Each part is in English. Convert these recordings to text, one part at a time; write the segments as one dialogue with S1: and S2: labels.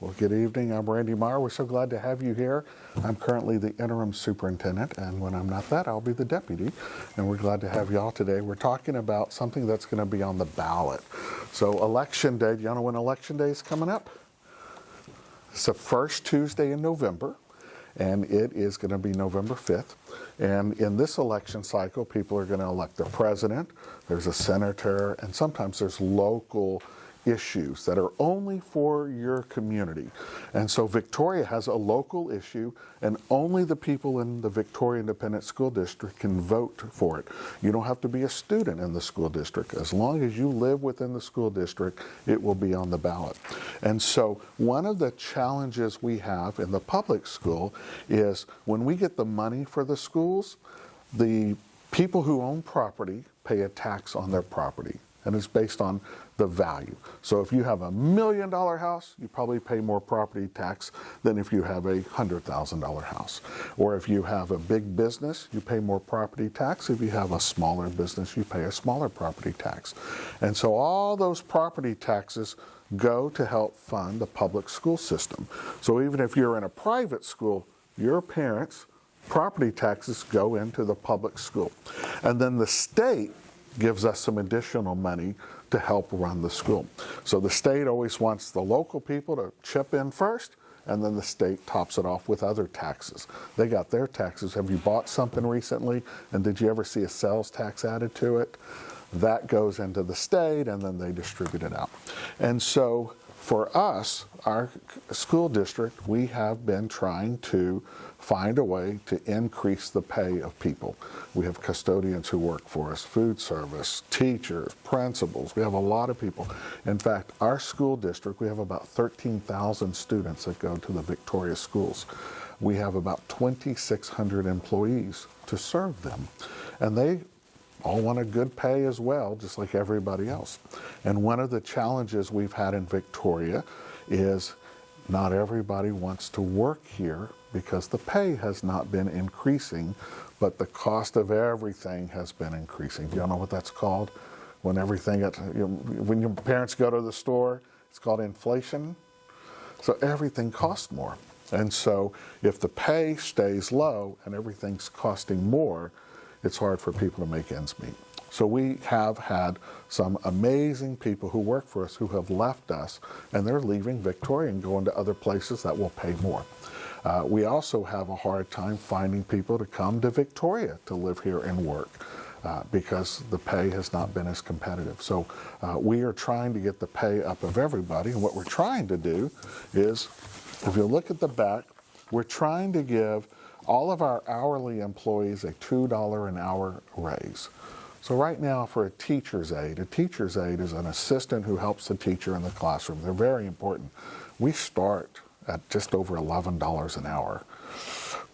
S1: Well, good evening. I'm Randy Meyer. We're so glad to have you here. I'm currently the interim superintendent, and when I'm not that, I'll be the deputy. And we're glad to have you all today. We're talking about something that's going to be on the ballot. So Election Day, do you know when Election Day is coming up? It's the first Tuesday in November, and it is going to be November 5th. And in this election cycle, people are going to elect the president, there's a senator, and sometimes there's local issues that are only for your community. And so Victoria has a local issue, and only the people in the Victoria Independent School District can vote for it. You don't have to be a student in the school district. As long as you live within the school district, it will be on the ballot. And so one of the challenges we have in the public school is when we get the money for the schools, the people who own property pay a tax on their property, and it's based on the value. So if you have $1 million house, you probably pay more property tax than if you have a $100,000 house. Or if you have a big business, you pay more property tax. If you have a smaller business, you pay a smaller property tax. And so all those property taxes go to help fund the public school system. So even if you're in a private school, your parents' property taxes go into the public school. And then the state gives us some additional money to help run the school. So the state always wants the local people to chip in first, and then the state tops it off with other taxes. They got their taxes. Have you bought something recently, and did you ever see a sales tax added to it? That goes into the state, and then they distribute it out. And so for us, our school district, we have been trying to find a way to increase the pay of people. We have custodians who work for us, food service, teachers, principals. We have a lot of people. In fact, our school district, we have about 13,000 students that go to the Victoria schools. We have about 2,600 employees to serve them. And they all want a good pay as well, just like everybody else. And one of the challenges we've had in Victoria is not everybody wants to work here because the pay has not been increasing, but the cost of everything has been increasing. Do you know what that's called? When when your parents go to the store, it's called inflation. So everything costs more. And so if the pay stays low and everything's costing more, it's hard for people to make ends meet. So we have had some amazing people who work for us who have left us, and they're leaving Victoria and going to other places that will pay more. We also have a hard time finding people to come to Victoria to live here and work because the pay has not been as competitive. So we are trying to get the pay up of everybody, and what we're trying to do is, if you look at the back, we're trying to give all of our hourly employees a $2 an hour raise. So right now for a teacher's aide is an assistant who helps the teacher in the classroom. They're very important. We start at just over $11 an hour.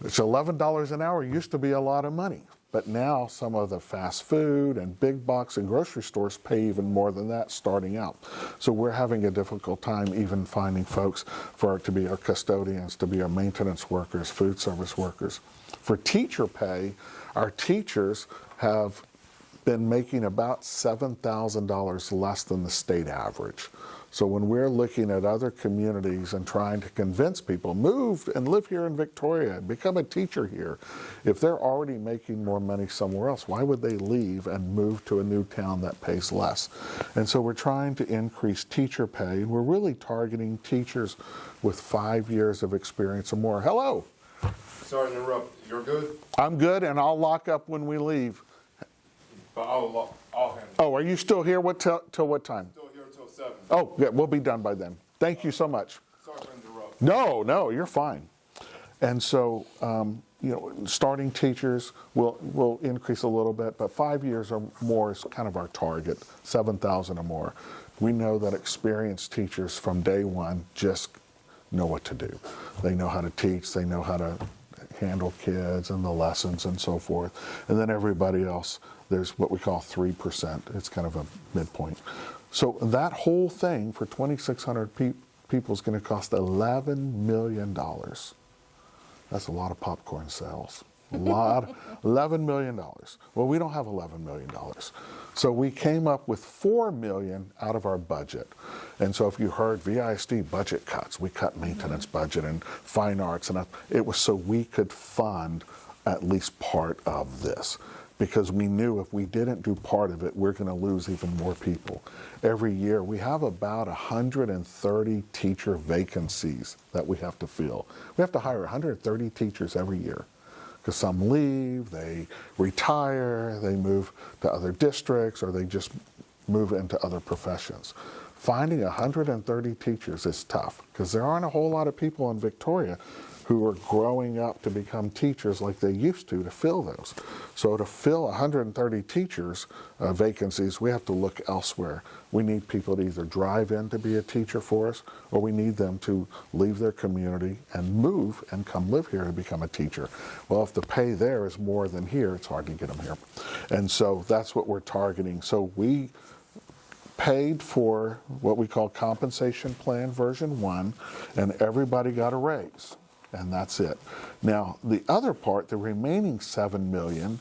S1: It's $11 an hour used to be a lot of money, but now some of the fast food and big box and grocery stores pay even more than that starting out. So we're having a difficult time even finding folks to be our custodians, to be our maintenance workers, food service workers. For teacher pay, our teachers have been making about $7,000 less than the state average. So when we're looking at other communities and trying to convince people, move and live here in Victoria, become a teacher here, if they're already making more money somewhere else, why would they leave and move to a new town that pays less? And so we're trying to increase teacher pay, and we're really targeting teachers with 5 years of experience or more. Hello.
S2: Sorry to interrupt. You're good?
S1: I'm good, and I'll lock up when we leave.
S2: But I'll handle it.
S1: Oh, are you still here? Till what time?
S2: Still here until 7.
S1: Oh, yeah, we'll be done by then. Thank you so much.
S2: Sorry to interrupt.
S1: No, you're fine. And so, starting teachers will increase a little bit, but 5 years or more is kind of our target, 7,000 or more. We know that experienced teachers from day one just know what to do. They know how to teach, they know how to handle kids and the lessons and so forth. And then everybody else, there's what we call 3%. It's kind of a midpoint. So that whole thing for 2,600 people is going to cost $11 million. That's a lot of popcorn sales. $11 million. Well, we don't have $11 million. So we came up with $4 million out of our budget. And so if you heard VISD budget cuts, we cut maintenance budget and fine arts, and it was so we could fund at least part of this. Because we knew if we didn't do part of it, we're going to lose even more people. Every year, we have about 130 teacher vacancies that we have to fill. We have to hire 130 teachers every year. Because some leave, they retire, they move to other districts, or they just move into other professions. Finding 130 teachers is tough, because there aren't a whole lot of people in Victoria who are growing up to become teachers like they used to fill those. So to fill 130 teachers vacancies, we have to look elsewhere. We need people to either drive in to be a teacher for us, or we need them to leave their community and move and come live here to become a teacher. Well, if the pay there is more than here, it's hard to get them here. And so that's what we're targeting. So we paid for what we call compensation plan version 1, and everybody got a raise. And that's it. Now, the other part, the remaining $7 million,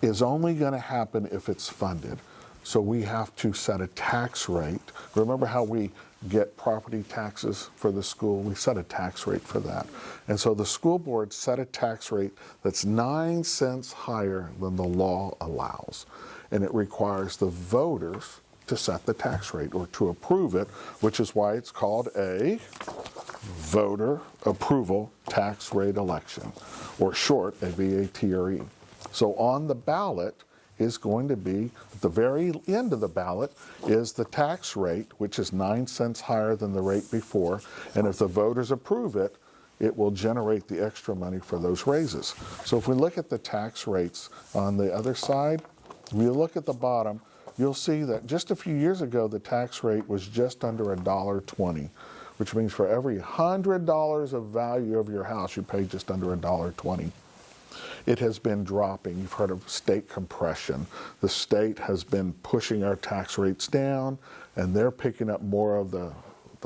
S1: is only going to happen if it's funded. So we have to set a tax rate. Remember how we get property taxes for the school? We set a tax rate for that. And so the school board set a tax rate that's 9 cents higher than the law allows. And it requires the voters to set the tax rate or to approve it, which is why it's called a voter approval tax rate election, or short, a VATRE. So on the ballot is going to be, at the very end of the ballot, is the tax rate, which is 9 cents higher than the rate before, and if the voters approve it, it will generate the extra money for those raises. So if we look at the tax rates on the other side, if you look at the bottom, you'll see that just a few years ago, the tax rate was just under $1.20. Which means for every $100 of value of your house, you pay just under $1.20. It has been dropping. You've heard of state compression. The state has been pushing our tax rates down, and they're picking up more of the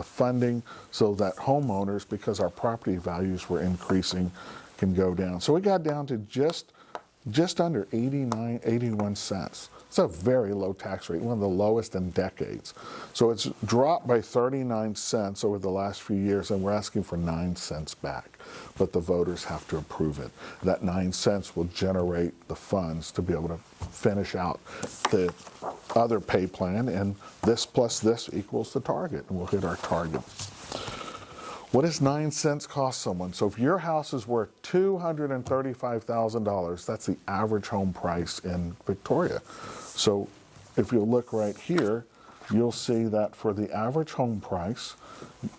S1: funding so that homeowners, because our property values were increasing, can go down. So we got down to just under 81 cents. It's a very low tax rate, one of the lowest in decades. So it's dropped by 39 cents over the last few years, and we're asking for 9 cents back. But the voters have to approve it. That 9 cents will generate the funds to be able to finish out the other pay plan, and this plus this equals the target, and we'll hit our target. What does 9 cents cost someone? So if your house is worth $235,000, that's the average home price in Victoria. So if you look right here, you'll see that for the average home price,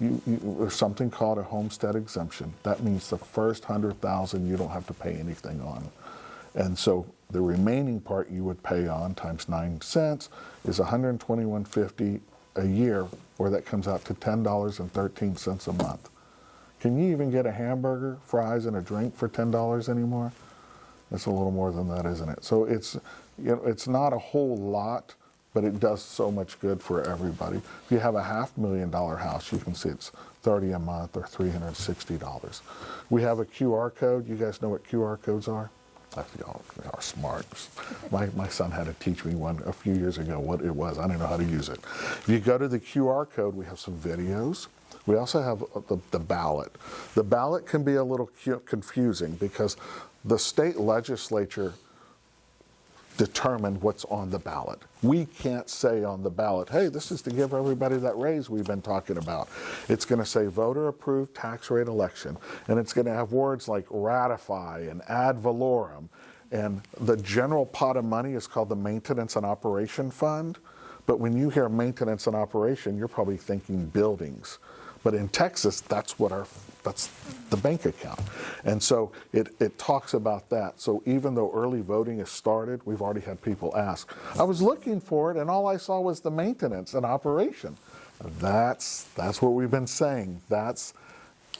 S1: there's something called a homestead exemption. That means the first $100,000 you don't have to pay anything on. And so the remaining part you would pay on times 9 cents is $121.50 a year, or that comes out to $10.13 a month. Can you even get a hamburger, fries, and a drink for $10 anymore? It's a little more than that, isn't it? So it's not a whole lot, but it does so much good for everybody. If you have a $500,000 house, you can see it's $30 a month or $360. We have a QR code. You guys know what QR codes are? Y'all are smart. My son had to teach me one a few years ago what it was. I didn't know how to use it. If you go to the QR code, we have some videos. We also have the ballot. The ballot can be a little confusing because the state legislature determine what's on the ballot. We can't say on the ballot, hey, this is to give everybody that raise we've been talking about. It's going to say voter approved tax rate election, and it's going to have words like ratify and ad valorem, and the general pot of money is called the maintenance and operation fund. But when you hear maintenance and operation, you're probably thinking buildings. But in Texas, that's the bank account. And so it talks about that. So even though early voting has started, we've already had people ask, I was looking for it and all I saw was the maintenance and operation. That's what we've been saying. That's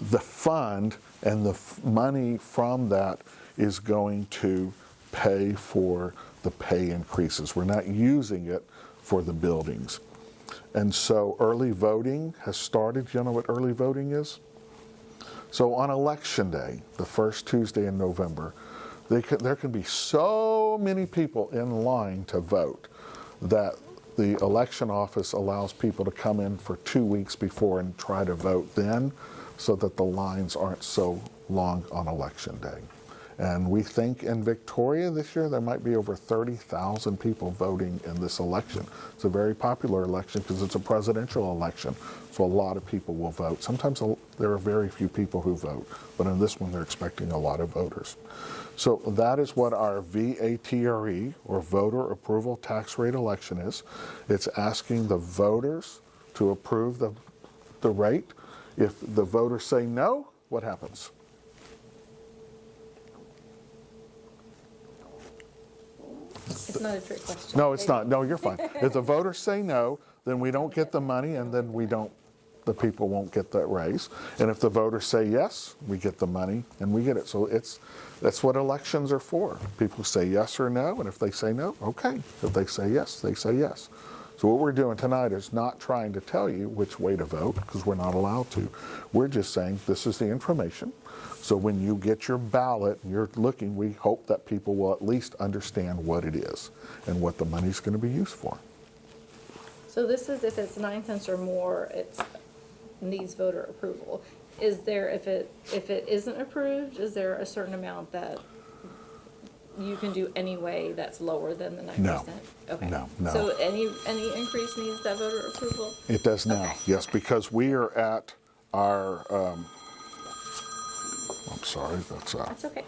S1: the fund, and the money from that is going to pay for the pay increases. We're not using it for the buildings. And so early voting has started. You know what early voting is? So on Election Day, the first Tuesday in November, there can be so many people in line to vote that the election office allows people to come in for 2 weeks before and try to vote then, so that the lines aren't so long on election day. And we think in Victoria this year there might be over 30,000 people voting in this election. It's a very popular election because it's a presidential election, so a lot of people will vote. Sometimes there are very few people who vote, but in this one they're expecting a lot of voters. So that is what our VATRE, or voter approval tax rate election, is. It's asking the voters to approve the rate. If the voters say no, what happens?
S3: It's not a trick question.
S1: No, it's not. No, you're fine. If the voters say no, then we don't get the money, and then the people won't get that raise. And if the voters say yes, we get the money and we get it. So that's what elections are for. People say yes or no, and if they say no, okay. If they say yes, they say yes. So what we're doing tonight is not trying to tell you which way to vote, because we're not allowed to. We're just saying this is the information. So when you get your ballot and you're looking, we hope that people will at least understand what it is and what the money's going to be used for.
S3: So this is if it's 9 cents or more, it needs voter approval. Is there, if it isn't approved, is there a certain amount that you can do anyway that's lower than the 9%?
S1: No.
S3: Okay.
S1: No.
S3: So any increase needs that voter approval?
S1: It does now,
S3: Okay.
S1: yes, because we are at our, I'm sorry,
S3: That's okay.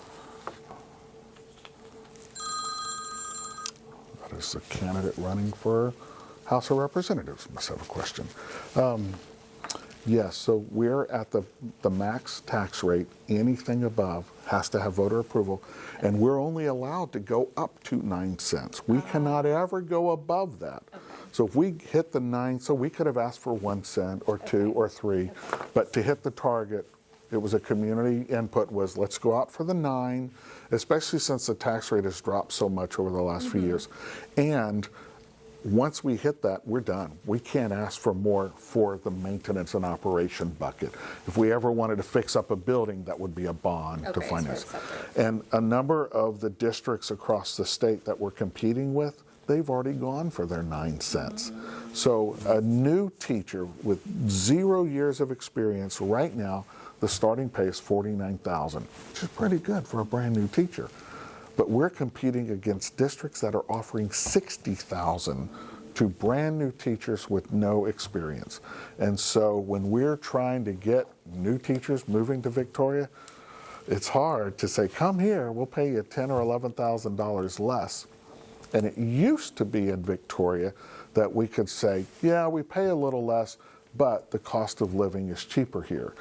S1: that is the candidate running for House of Representatives. Must have a question. Yes, so we're at the max tax rate. Anything above has to have voter approval, and we're only allowed to go up to 9 cents. We cannot ever go above that.
S3: Okay.
S1: So if we hit the 9, so we could have asked for 1 cent or 2 or 3, but to hit the target, it was a community input was let's go out for the 9, especially since the tax rate has dropped so much over the last few years. And once we hit that, we're done. We can't ask for more for the maintenance and operation bucket. If we ever wanted to fix up a building, that would be a bond to
S3: Okay, so
S1: finance.
S3: it's separate.
S1: And a number of the districts across the state that we're competing with, they've already gone for their 9 cents. So a new teacher with 0 years of experience right now, the starting pay is $49,000, which is pretty good for a brand new teacher. But we're competing against districts that are offering $60,000 to brand new teachers with no experience. And so when we're trying to get new teachers moving to Victoria, it's hard to say, come here, we'll pay you $10,000 or $11,000 less. And it used to be in Victoria that we could say, yeah, we pay a little less, but the cost of living is cheaper here.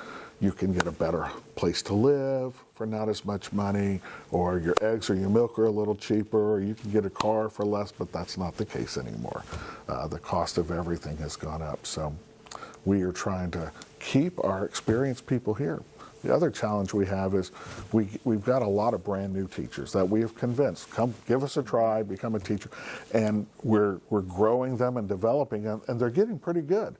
S1: You can get a better place to live for not as much money, or your eggs or your milk are a little cheaper, or you can get a car for less, but that's not the case anymore. The cost of everything has gone up. So we are trying to keep our experienced people here. The other challenge we have is we've got a lot of brand new teachers that we have convinced, come give us a try, become a teacher, and we're growing them and developing them, and they're getting pretty good.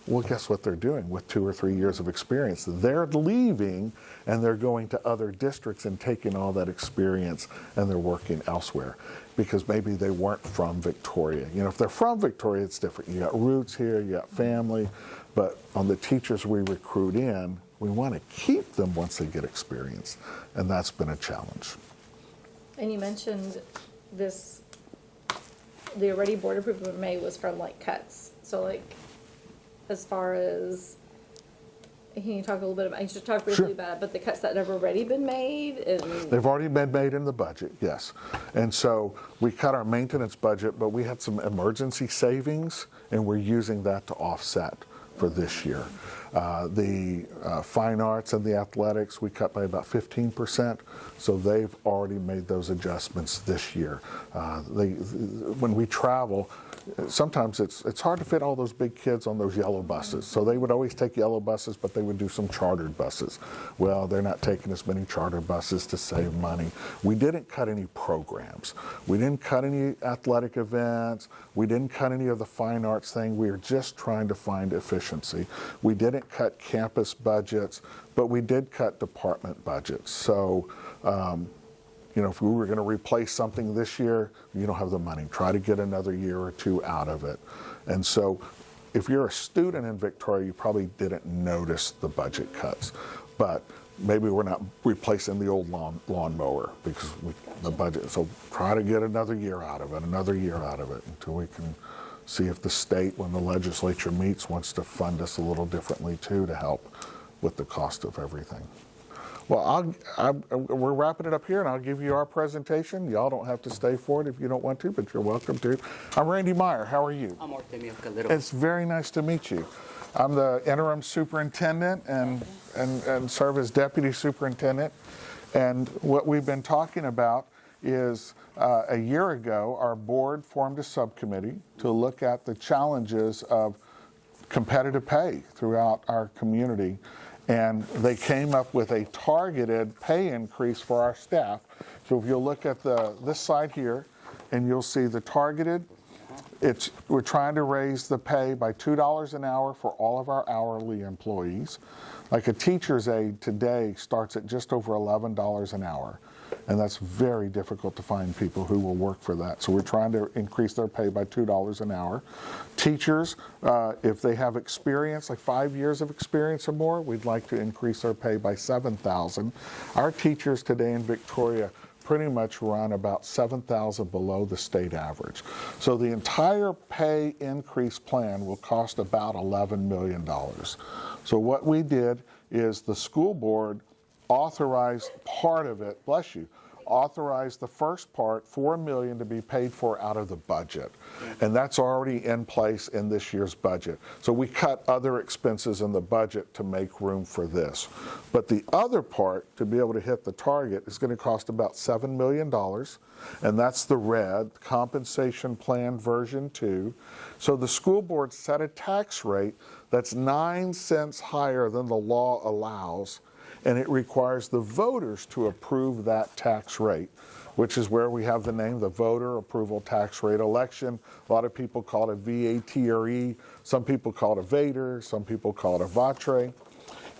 S1: Well, guess what they're doing with 2 or 3 years of experience? They're leaving and they're going to other districts and taking all that experience and they're working elsewhere because maybe they weren't from Victoria. You know, if they're from Victoria, it's different. You got roots here, you got family, but on the teachers we recruit in, we want to keep them once they get experience, and that's been a challenge.
S3: And you mentioned this, the already board approval made was from like cuts. So like, as far as, can you talk a little bit about, you should talk briefly
S1: Sure.
S3: about it, but the cuts that have already been made and.
S1: They've already been made in the budget, yes. And so we cut our maintenance budget, but we had some emergency savings, and we're using that to offset for this year. The fine arts and the athletics, we cut by about 15%, so they've already made those adjustments this year. When we travel, sometimes it's hard to fit all those big kids on those yellow buses. So they would always take yellow buses, but they would do some chartered buses. Well, they're not taking as many charter buses to save money. We didn't cut any programs. We didn't cut any athletic events. We didn't cut any of the fine arts thing. We were just trying to find efficiency. We didn't cut campus budgets, but we did cut department budgets. So if we were going to replace something this year, you don't have the money. Try to get another year or two out of it. And so if you're a student in Victoria, you probably didn't notice the budget cuts. But maybe we're not replacing the old lawnmower because the budget. So try to get another year out of it, until we can see if the state, when the legislature meets, wants to fund us a little differently too to help with the cost of everything. Well, we're wrapping it up here, and I'll give you our presentation. Y'all don't have to stay for it if you don't want to, but you're welcome to. I'm Randy Meyer. How are you?
S4: I'm Artemio Calero.
S1: It's very nice to meet you. I'm the interim superintendent and serve as deputy superintendent. And what we've been talking about is a year ago, our board formed a subcommittee to look at the challenges of competitive pay throughout our community. And they came up with a targeted pay increase for our staff. So if you'll look at this side here, and you'll see the targeted, we're trying to raise the pay by $2 an hour for all of our hourly employees. Like a teacher's aide today starts at just over $11 an hour. And that's very difficult to find people who will work for that. So we're trying to increase their pay by $2 an hour. Teachers, if they have experience, like 5 years of experience or more, we'd like to increase their pay by $7,000. Our teachers today in Victoria pretty much run about $7,000 below the state average. So the entire pay increase plan will cost about $11 million. So what we did is the school board authorized part of it, bless you, authorized the first part, $4 million, to be paid for out of the budget. And that's already in place in this year's budget. So we cut other expenses in the budget to make room for this. But the other part, to be able to hit the target, is going to cost about $7 million. And that's the red, compensation plan version 2. So the school board set a tax rate that's 9 cents higher than the law allows. And it requires the voters to approve that tax rate, which is where we have the name, the Voter Approval Tax Rate Election. A lot of people call it VATRE. Some people call it a VATRE. Some people call it a VATRE.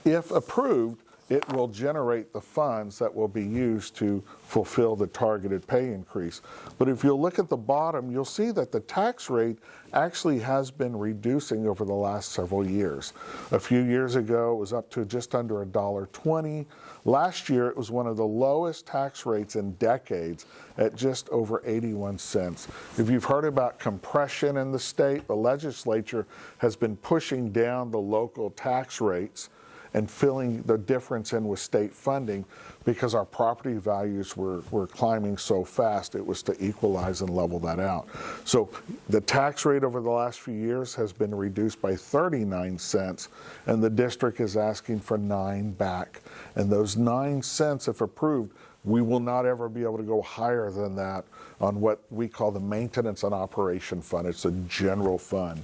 S1: If approved, it will generate the funds that will be used to fulfill the targeted pay increase. But if you'll look at the bottom, you'll see that the tax rate actually has been reducing over the last several years. A few years ago, it was up to just under $1.20. Last year, it was one of the lowest tax rates in decades at just over 81 cents. If you've heard about compression in the state, the legislature has been pushing down the local tax rates and filling the difference in with state funding because our property values were climbing so fast. It was to equalize and level that out. So the tax rate over the last few years has been reduced by 39 cents, and the district is asking for 9 back. And those 9 cents, if approved, we will not ever be able to go higher than that on what we call the maintenance and operation fund. It's a general fund.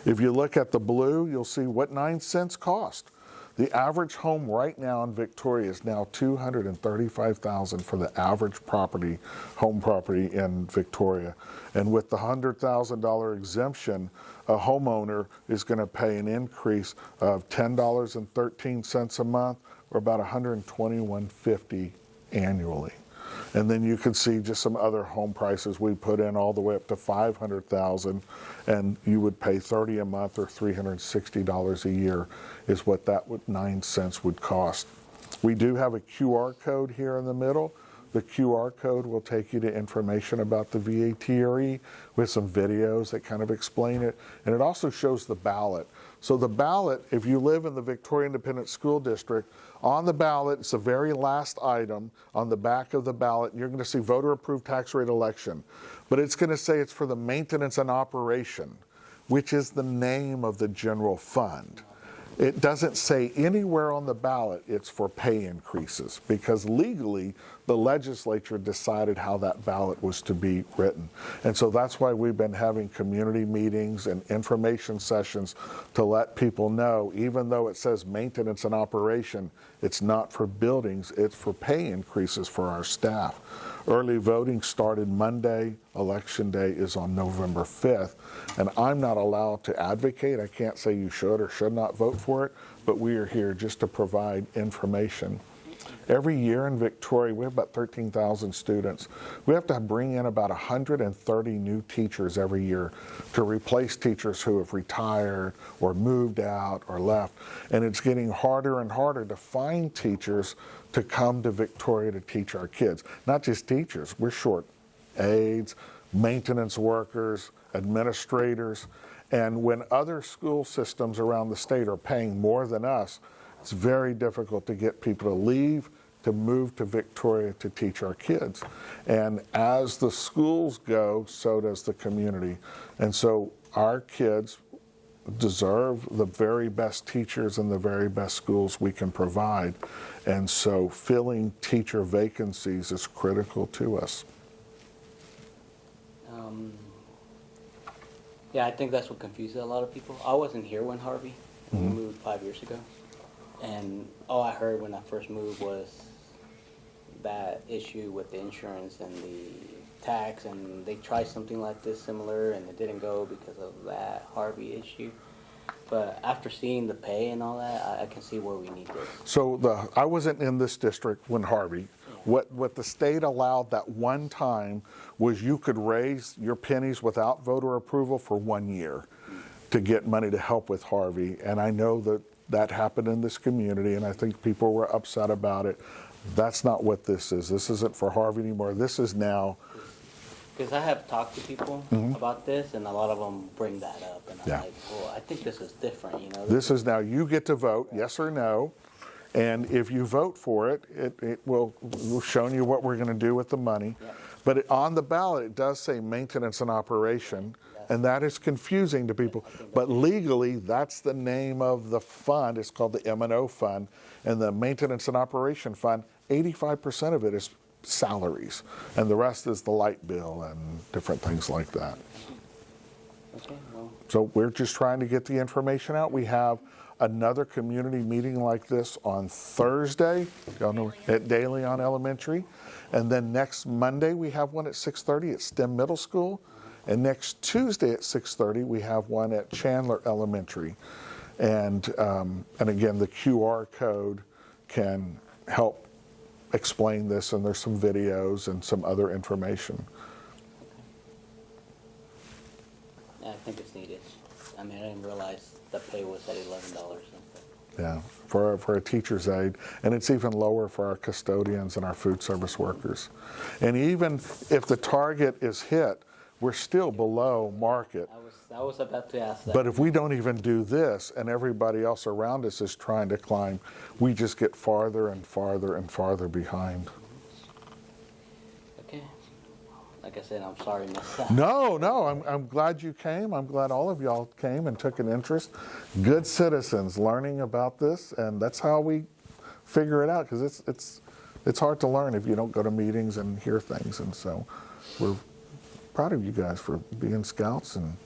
S1: If you look at the blue, you'll see what 9 cents cost. The average home right now in Victoria is now $235,000 for the average home property in Victoria. And with the $100,000 exemption, a homeowner is going to pay an increase of $10.13 a month, or about $121.50 annually. And then you can see just some other home prices we put in all the way up to $500,000, and you would pay $30 a month or $360 a year is what that 9 cents would cost. We do have a QR code here in the middle. The QR code will take you to information about the VATRE with some videos that kind of explain it. And it also shows the ballot. So the ballot, if you live in the Victoria Independent School District, on the ballot, it's the very last item on the back of the ballot. You're going to see voter approved tax rate election. But it's going to say it's for the maintenance and operation, which is the name of the general fund. It doesn't say anywhere on the ballot it's for pay increases, because legally the legislature decided how that ballot was to be written. And so that's why we've been having community meetings and information sessions to let people know, even though it says maintenance and operation, it's not for buildings, it's for pay increases for our staff. Early voting started Monday. Election day is on November 5th. And I'm not allowed to advocate. I can't say you should or should not vote for it, but we are here just to provide information. Every year in Victoria, we have about 13,000 students. We have to bring in about 130 new teachers every year to replace teachers who have retired or moved out or left. And it's getting harder and harder to find teachers to come to Victoria to teach our kids. Not just teachers, we're short aides, maintenance workers, administrators. And when other school systems around the state are paying more than us, it's very difficult to get people to leave to move to Victoria to teach our kids. And as the schools go, so does the community. And so our kids deserve the very best teachers and the very best schools we can provide. And so filling teacher vacancies is critical to us.
S4: Yeah, I think that's what confuses a lot of people. I wasn't here when Harvey, we moved 5 years ago. And all I heard when I first moved was that issue with the insurance and the tax, and they tried something like this similar and it didn't go because of that Harvey issue. But after seeing the pay and all that, I can see where we need this.
S1: So I wasn't in this district when Harvey. What the state allowed that one time was you could raise your pennies without voter approval for 1 year to get money to help with Harvey. And I know that happened in this community, and I think people were upset about it. That's not what this is. This isn't for Harvey anymore. This is now.
S4: Because I have talked to people about this, and a lot of them bring that up. And I'm like, well, I think this is different, you know.
S1: This is now you get to vote, yes or no. And if you vote for it, it will show you what we're going to do with the money. Yeah. But on the ballot, it does say maintenance and operation, and that is confusing to people. But legally, that's the name of the fund. It's called the M&O fund. And the maintenance and operation fund, 85% of it is salaries, and the rest is the light bill and different things like that.
S4: Okay, well.
S1: So we're just trying to get the information out. We have another community meeting like this on Thursday, at De Leon Elementary. And then next Monday, we have one at 6:30 at STEM Middle School. And next Tuesday at 6:30, we have one at Chandler Elementary. And again, the QR code can help explain this, and there's some videos and some other information.
S4: Yeah, I think it's needed. I mean, I didn't realize the pay was at $11.
S1: Yeah, for a teacher's aide, and it's even lower for our custodians and our food service workers. And even if the target is hit, we're still below market.
S4: I was about to ask that.
S1: But if we don't even do this, and everybody else around us is trying to climb, we just get farther and farther and farther behind.
S4: Okay. Like I said, I'm sorry, Miss.
S1: No, I'm glad you came. I'm glad all of y'all came and took an interest. Good citizens learning about this, and that's how we figure it out, because it's hard to learn if you don't go to meetings and hear things. And so we're proud of you guys for being scouts and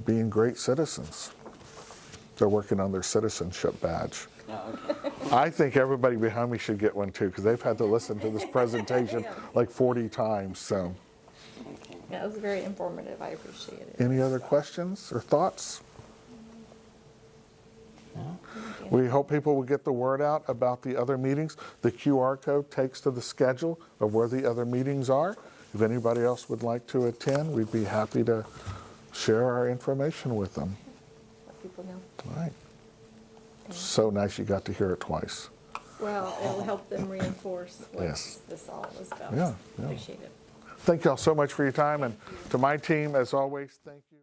S1: being great citizens. They're working on their citizenship badge.
S4: Oh, okay.
S1: I think everybody behind me should get one too, because they've had to listen to this presentation like 40 times. So.
S4: Okay.
S3: Yeah, it was very informative. I appreciate it.
S1: Any other questions or thoughts?
S4: No?
S1: We hope people will get the word out about the other meetings. The QR code takes to the schedule of where the other meetings are. If anybody else would like to attend, we'd be happy to share our information with them.
S3: Let people know.
S1: All right. So nice you got to hear it twice.
S3: Well, it'll help them reinforce what
S1: Yes.
S3: this all is about.
S1: Yeah.
S3: Appreciate it.
S1: Thank y'all so much for your time. And to my team, as always, thank you.